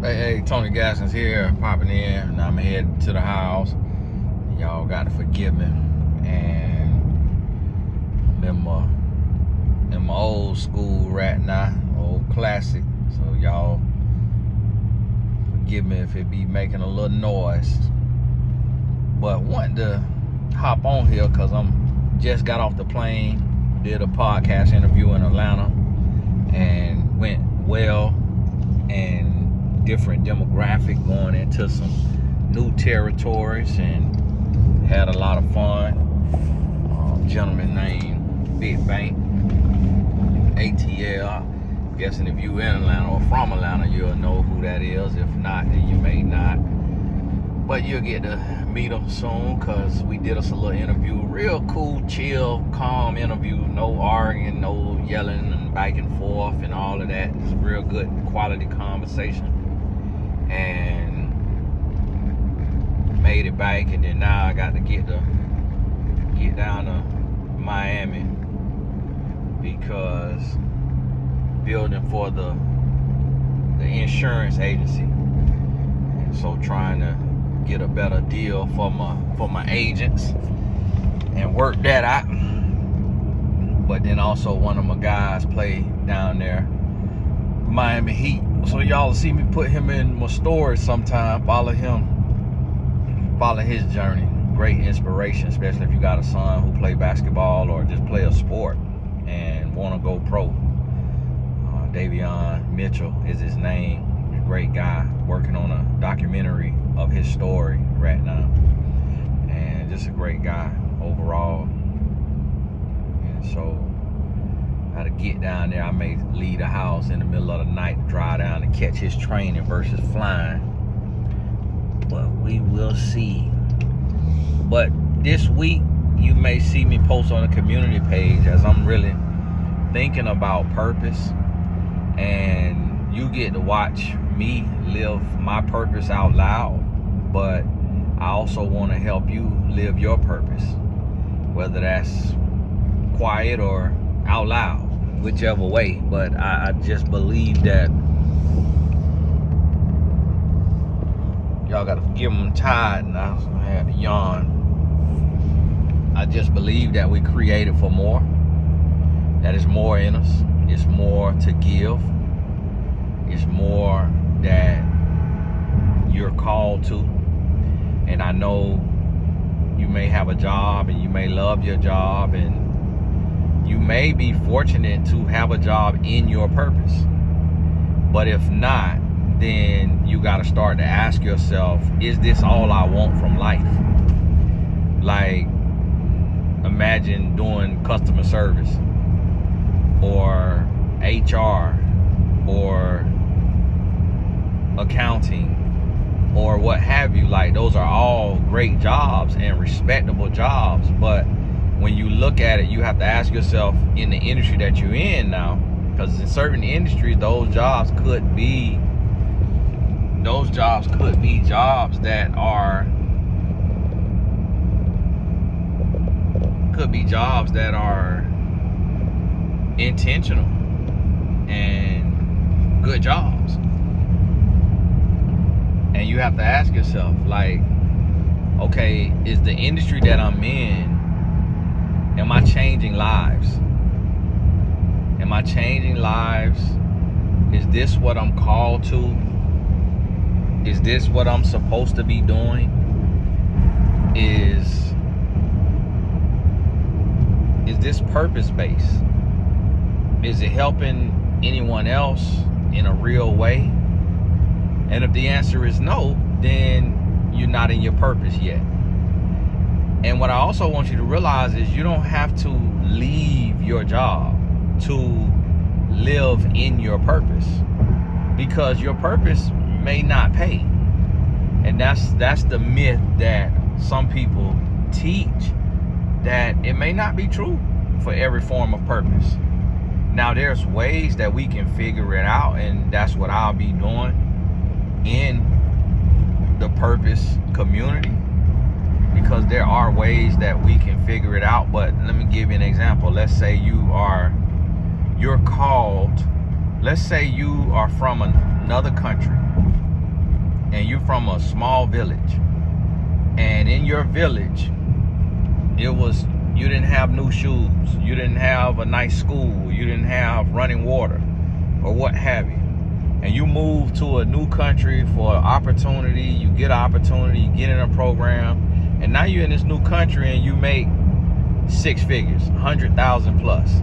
Hey, Tony Gaskins here, popping in. Now I'm heading to the house. Y'all got to forgive me. And in my old school right now, old classic. So y'all forgive me if it be making a little noise. But wanted to hop on here because I'm just got off the plane, did a podcast interview in Atlanta, and went well, and different demographic, going into some new territories, and had a lot of fun. Gentleman named Big Bank, ATL. I'm guessing if you in Atlanta or from Atlanta, you'll know who that is. If not, then you may not. But you'll get to meet him soon, because we did us a little interview. Real cool, chill, calm interview. No arguing, no yelling and back and forth and all of that. It's a real good quality conversation. And made it back, and then now I got to get down to Miami, because building for the insurance agency, and so trying to get a better deal for my agents and work that out. But then also one of my guys play down there, Miami Heat. So y'all see me put him in my stories sometime. Follow him, follow his journey. Great inspiration, especially if you got a son who play basketball or just play a sport and want to go pro. Davion Mitchell is his name. A great guy, working on a documentary of his story right now, and just a great guy overall. And so I had to get down there. I may leave the house in the middle of the night to drive down to catch his training versus flying, but we will see. But this week you may see me post on the community page, as I'm really thinking about purpose, and you get to watch me live my purpose out loud. But I also want to help you live your purpose, whether that's quiet or out loud, whichever way. But I just believe that y'all gotta forgive me, I'm tired and I had to yawn. I just believe that we created for more, that is more in us. It's more to give. It's more that you're called to. And I know you may have a job and you may love your job, and you may be fortunate to have a job in your purpose. But if not, then you got to start to ask yourself, is this all I want from life? Like, imagine doing customer service or HR or accounting or what have you. Like, those are all great jobs and respectable jobs, but when you look at it, you have to ask yourself, in the industry that you're in now, because in certain industries, those jobs could be jobs that are intentional and good jobs. And you have to ask yourself, like, okay, is the industry that I'm in, am I changing lives? Am I changing lives? Is this what I'm called to? Is this what I'm supposed to be doing? Is this purpose-based? Is it helping anyone else in a real way? And if the answer is no, then you're not in your purpose yet. And what I also want you to realize is you don't have to leave your job to live in your purpose, because your purpose may not pay. And that's the myth that some people teach, that it may not be true for every form of purpose. Now, there's ways that we can figure it out, and that's what I'll be doing in the purpose community, because there are ways that we can figure it out. But let me give you an example. Let's say you're called, let's say you are from another country and you're from a small village, and in your village, you didn't have new shoes, you didn't have a nice school, you didn't have running water, or what have you, and you move to a new country for an opportunity, you get an opportunity, you get in a program, and now you're in this new country and you make 6 figures, 100,000 plus,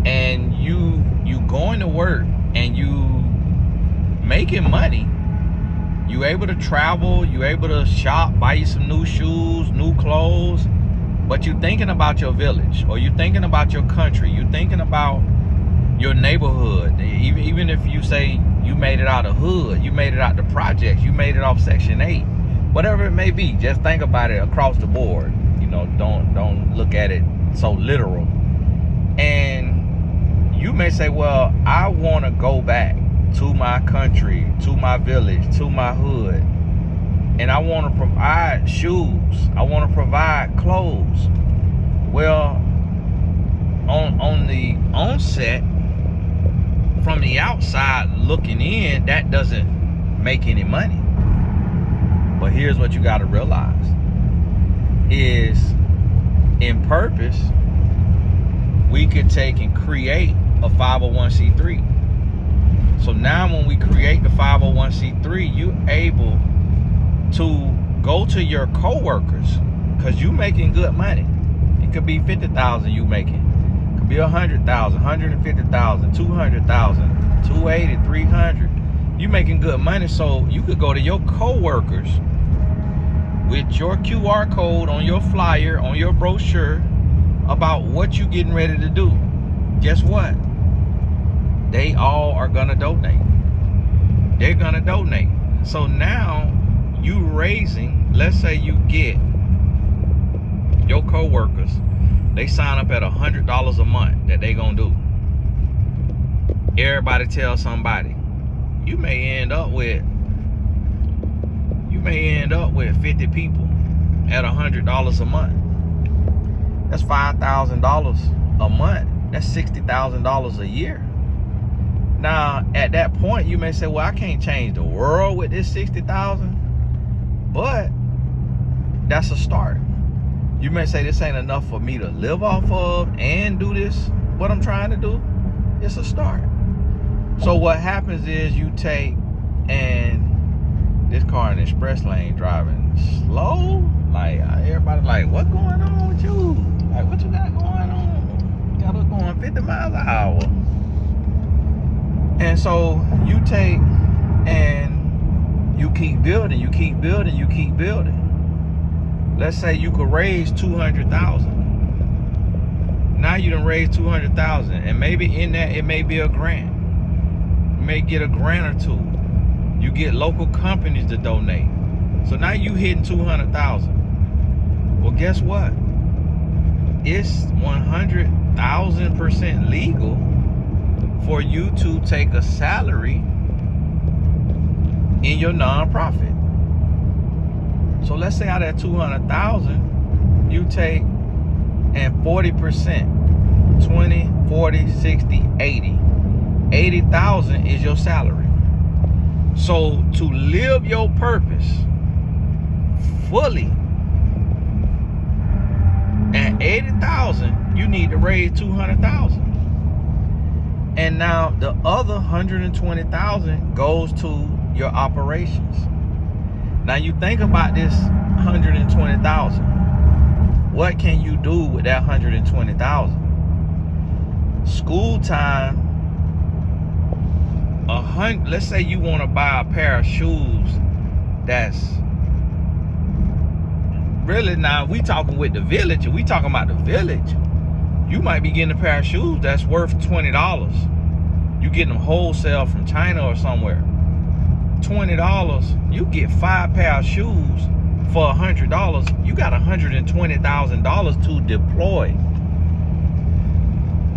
and you going to work and you making money. You able to travel, you able to shop, buy you some new shoes, new clothes, but you thinking about your village, or you thinking about your country, you thinking about your neighborhood. Even if you say you made it out of hood, you made it out the projects, you made it off Section 8, whatever it may be, just think about it across the board. You know, don't look at it so literal. And you may say, well, I want to go back to my country, to my village, to my hood, and I want to provide shoes, I want to provide clothes. Well, on the onset, from the outside looking in, that doesn't make any money. But here's what you got to realize is, in purpose, we could take and create a 501c3. So now when we create the 501c3, you're able to go to your co-workers, because you making good money. It could be 50,000 you making. It could be 100,000, 150,000, 200,000, 280, 300. You making good money, so you could go to your co-workers with your QR code on your flyer, on your brochure, about what you getting ready to do. Guess what? They all are gonna donate. They're gonna donate. So now you raising, let's say you get your co-workers, they sign up at $100 a month that they gonna do. Everybody tell somebody. You may end up with 50 people at $100 a month. That's $5,000 a month. That's $60,000 a year. Now, at that point, you may say, well, I can't change the world with this 60,000, but that's a start. You may say, this ain't enough for me to live off of and do this, what I'm trying to do. It's a start. So what happens is you take, and this car in the express lane driving slow, like everybody like, what's going on with you? Like, what you got going on? You got us going 50 miles an hour. And so you take and you keep building, you keep building, you keep building. Let's say you could raise 200,000. Now you done raised 200,000, and maybe in that it may be a grant. You may get a grant or two. You get local companies to donate. So now you hitting 200,000. Well, guess what? It's 100,000% legal for you to take a salary in your nonprofit. So let's say out of that 200,000, you take and 40%, 20, 40, 60, 80. 80,000 is your salary. So to live your purpose fully, at 80,000, you need to raise 200,000. And now the other 120,000 goes to your operations. Now you think about this 120,000. What can you do with that 120,000? School time. Let's say you want to buy a pair of shoes that's really, now we talking with the village, and we talking about the village. You might be getting a pair of shoes that's worth $20. You getting them wholesale from China or somewhere. $20, you get 5 pair of shoes for $100. You got $120,000 to deploy.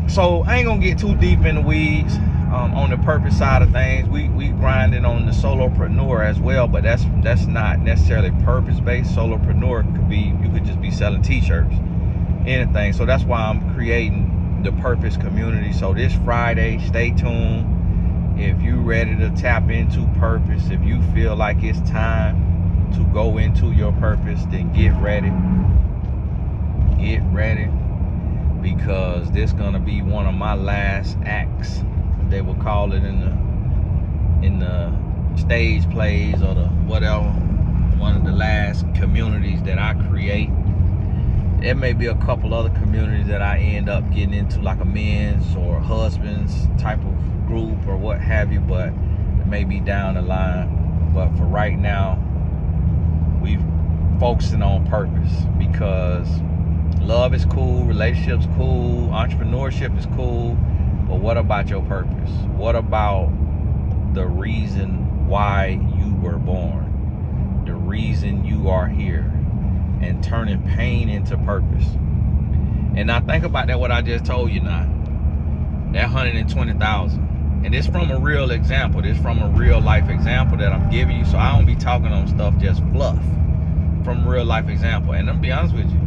So I ain't gonna get too deep in the weeds on the purpose side of things. We grinding on the solopreneur as well, but that's not necessarily purpose based. Solopreneur could be, you could just be selling t-shirts, anything. So that's why I'm creating the purpose community. So this Friday, stay tuned. if you ready to tap into purpose, if you feel like it's time to go into your purpose, then get ready. Get ready, because this gonna be one of my last acts, they will call it in the stage plays or the whatever, one of the last communities that I create. There may be a couple other communities that I end up getting into, like a men's or husbands type of group or what have you, but it may be down the line. But for right now, we focusing on purpose, because love is cool, relationships cool, entrepreneurship is cool, but what about your purpose? What about the reason why you were born? The reason you are here, and turning pain into purpose. And now think about that, what I just told you now. That 120,000. And this from a real example. This from a real life example that I'm giving you. So I don't be talking on stuff just fluff. From a real life example. And I'm gonna be honest with you.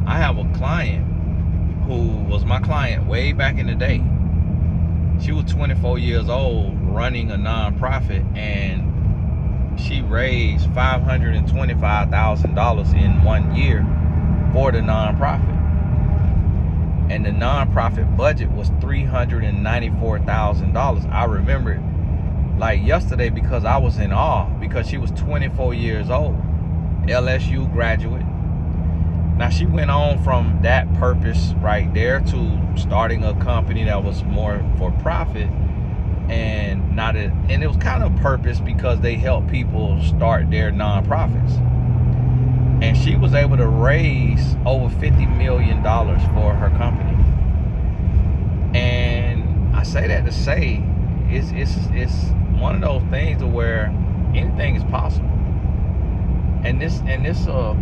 I have a client who was my client way back in the day. She was 24 years old running a nonprofit, and she raised $525,000 in 1 year for the nonprofit. And the nonprofit budget was $394,000. I remember it like yesterday, because I was in awe, because she was 24 years old, LSU graduate. Now she went on from that purpose right there to starting a company that was more for profit, and it was kind of purpose because they help people start their nonprofits. And she was able to raise over $50 million for her company. And I say that to say it's one of those things to where anything is possible. And this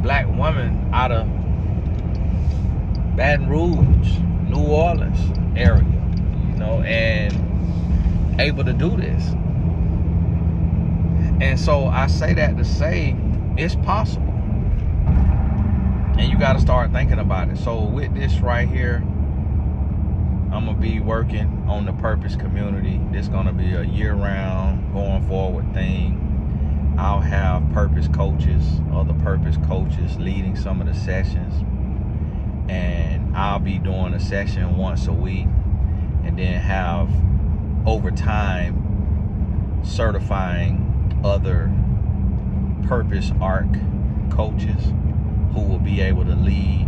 black woman out of Baton Rouge, New Orleans area, and able to do this. And so I say that to say it's possible. And you got to start thinking about it. So with this right here, I'm going to be working on the purpose community. This is going to be a year-round, going forward thing. I'll have purpose coaches, other purpose coaches leading some of the sessions. And I'll be doing a session once a week, and then have over time certifying other purpose arc coaches who will be able to lead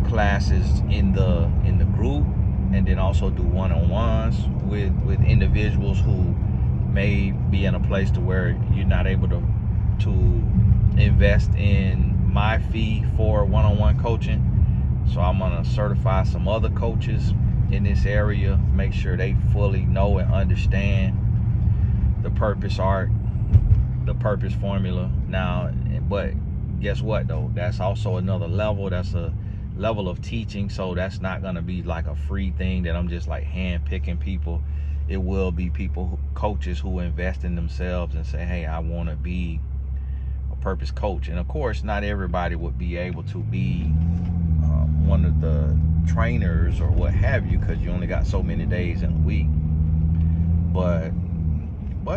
classes in the group, and then also do one-on-ones with individuals who may be in a place to where you're not able to invest in my fee for one-on-one coaching. So I'm gonna certify some other coaches in this area, make sure they fully know and understand the purpose arc, the purpose formula. Now, but guess what though? That's also another level. That's a level of teaching. So that's not gonna be like a free thing that I'm just like hand picking people. It will be people, coaches who invest in themselves and say, hey, I want to be a purpose coach. And of course, not everybody would be able to be one of the trainers or what have you, because you only got so many days in a week. But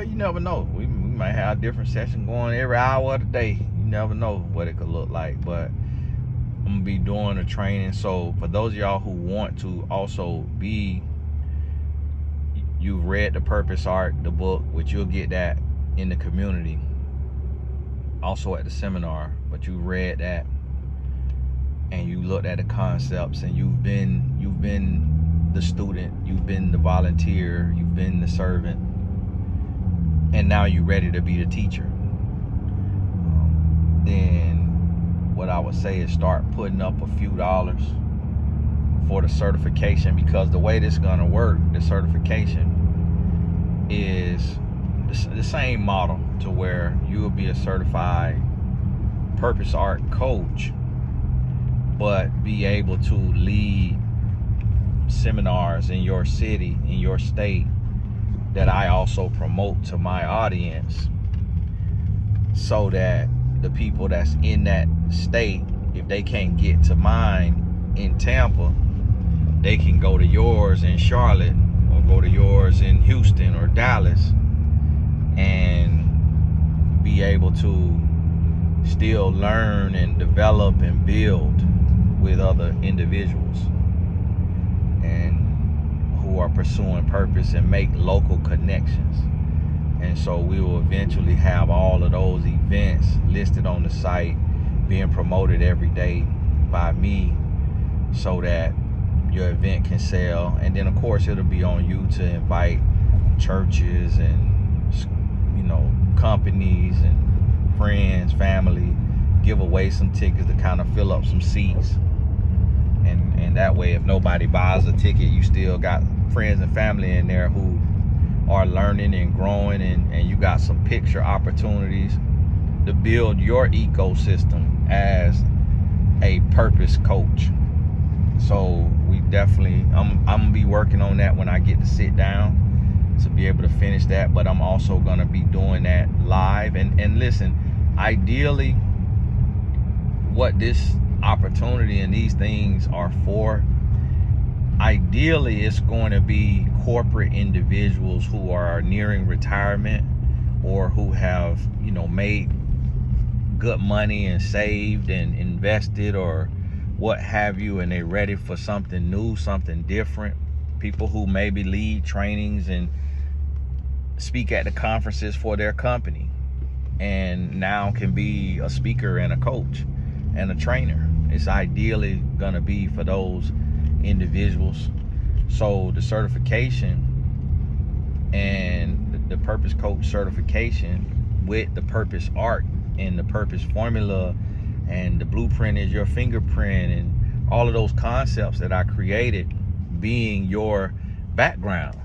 you never know. We might have a different session going every hour of the day. You never know what it could look like. But I'm gonna be doing the training. So for those of y'all who want to also be, you've read the Purpose Arc, the book, which you'll get that in the community, also at the seminar, but you read that and you looked at the concepts, and you've been the student, you've been the volunteer, you've been the servant, and now you're ready to be the teacher. Then what I would say is start putting up a few dollars for the certification, because the way this is gonna work, the certification is the same model to where you will be a certified Purpose Arc coach, but be able to lead seminars in your city, in your state, that I also promote to my audience, so that the people that's in that state, if they can't get to mine in Tampa, they can go to yours in Charlotte go to yours in Houston or Dallas and be able to still learn and develop and build with other individuals and who are pursuing purpose and make local connections. And so we will eventually have all of those events listed on the site, being promoted every day by me, so that your event can sell. And then of course it'll be on you to invite churches and companies and friends, family, give away some tickets to kind of fill up some seats. And that way, if nobody buys a ticket, you still got friends and family in there who are learning and growing, and you got some picture opportunities to build your ecosystem as a purpose coach. So we definitely, I'm gonna be working on that when I get to sit down to be able to finish that, but I'm also gonna be doing that live. And listen, ideally, what this opportunity and these things are for, ideally it's going to be corporate individuals who are nearing retirement or who have made good money and saved and invested or what have you, and they're ready for something new, something different. People who maybe lead trainings and speak at the conferences for their company and now can be a speaker and a coach and a trainer. It's ideally gonna be for those individuals. So the certification and the purpose coach certification with the purpose art and the purpose formula and the blueprint is your fingerprint and all of those concepts that I created being your background,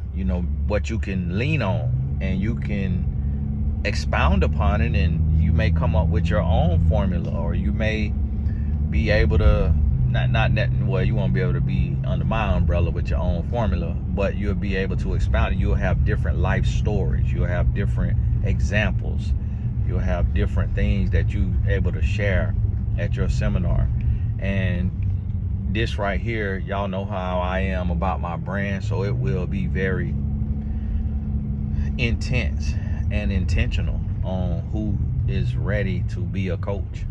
what you can lean on, and you can expound upon it, and you may come up with your own formula, or you may be able to you won't be able to be under my umbrella with your own formula, but you'll be able to expound it. You'll have different life stories, you'll have different examples, you'll have different things that you're able to share at your seminar. And this right here, y'all know how I am about my brand, so it will be very intense and intentional on who is ready to be a coach.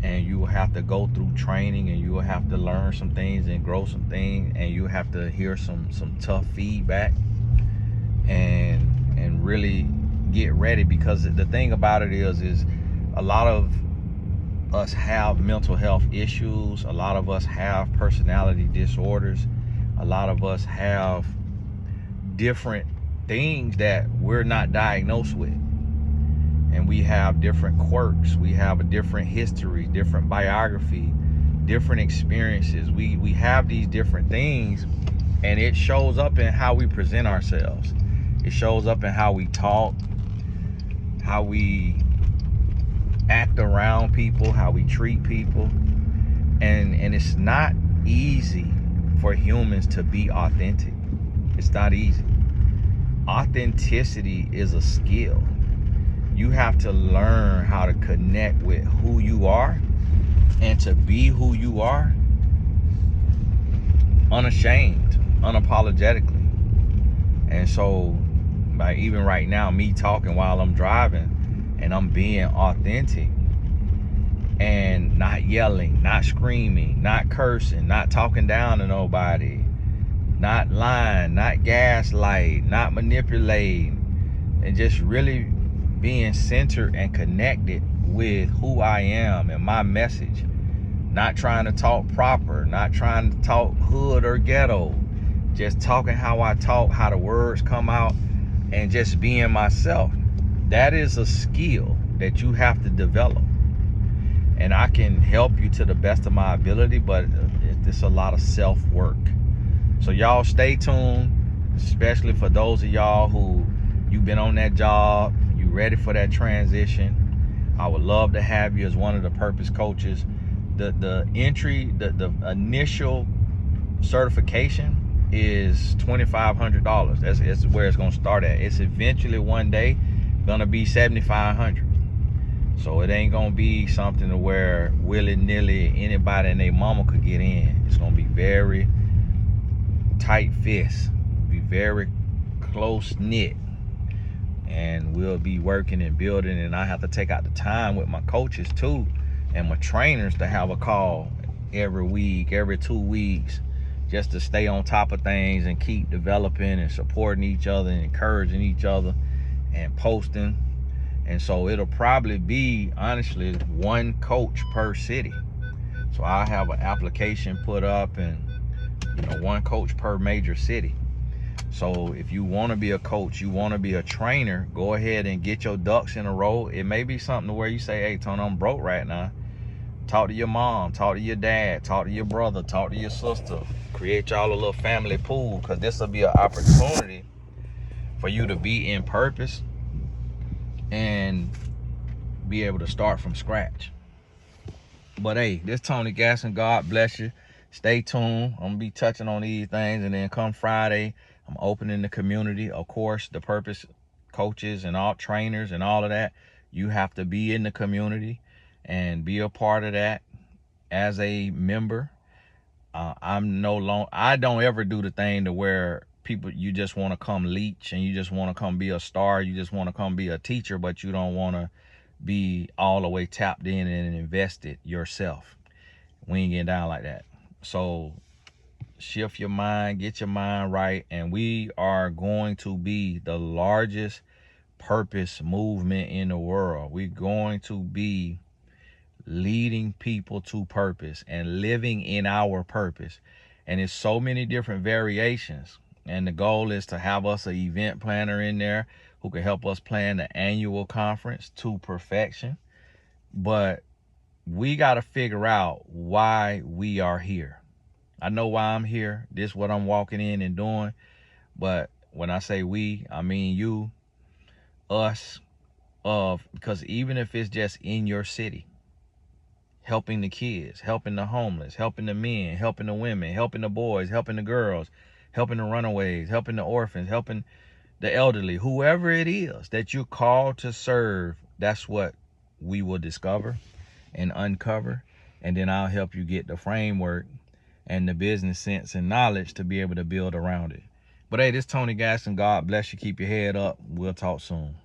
And you will have to go through training, and you will have to learn some things and grow some things, and you have to hear some tough feedback and really get ready. Because the thing about it is a lot of us have mental health issues, a lot of us have personality disorders, a lot of us have different things that we're not diagnosed with, and we have different quirks, we have a different history, different biography, different experiences. We have these different things, and it shows up in how we present ourselves. It shows up in how we talk, how we act around people, how we treat people. And it's not easy for humans to be authentic. It's not easy. Authenticity is a skill. You have to learn how to connect with who you are and to be who you are unashamed, unapologetically. And so, by even right now, me talking while I'm driving, and I'm being authentic and not yelling, not screaming, not cursing, not talking down to nobody, not lying, not gaslighting, not manipulating, and just really being centered and connected with who I am and my message. Not trying to talk proper, not trying to talk hood or ghetto, just talking how I talk, how the words come out, and just being myself. That is a skill that you have to develop. And I can help you to the best of my ability, but it's a lot of self-work. So y'all stay tuned, especially for those of y'all who you've been on that job, you ready for that transition. I would love to have you as one of the purpose coaches. The initial certification is $2,500. That's where it's gonna start at. It's eventually one day gonna be $7,500. So it ain't gonna be something to where willy-nilly anybody and their mama could get in. It's gonna be very tight fist, be very close knit, and we'll be working and building, and I have to take out the time with my coaches too and my trainers to have a call every week, every 2 weeks, just to stay on top of things and keep developing and supporting each other and encouraging each other and posting. And so it'll probably be, honestly, 1 coach per city. So I have an application put up, and 1 coach per major city. So if you want to be a coach, you want to be a trainer, go ahead and get your ducks in a row. It may be something where you say, hey, Tony, I'm broke right now. Talk to your mom, talk to your dad, talk to your brother, talk to your sister. Create y'all a little family pool, because this will be an opportunity for you to be in purpose and be able to start from scratch. But hey, this Tony Gasson, God bless you. Stay tuned. I'm gonna be touching on these things, and then come Friday, I'm opening the community. Of course, the purpose coaches and all trainers and all of that, you have to be in the community and be a part of that as a member. I don't ever do the thing to where people, you just want to come leech and you just want to come be a star, you just want to come be a teacher, but you don't want to be all the way tapped in and invested yourself. We ain't getting down like that. So shift your mind, get your mind right, and we are going to be the largest purpose movement in the world. We're going to be leading people to purpose and living in our purpose. And it's so many different variations. And the goal is to have us an event planner in there who can help us plan the annual conference to perfection. But we got to figure out why we are here. I know why I'm here. This is what I'm walking in and doing. But when I say we, I mean you, us, because even if it's just in your city, helping the kids, helping the homeless, helping the men, helping the women, helping the boys, helping the girls, helping the runaways, helping the orphans, helping the elderly, whoever it is that you're called to serve, that's what we will discover and uncover. And then I'll help you get the framework and the business sense and knowledge to be able to build around it. But hey, this is Tony Gasson. God bless you. Keep your head up. We'll talk soon.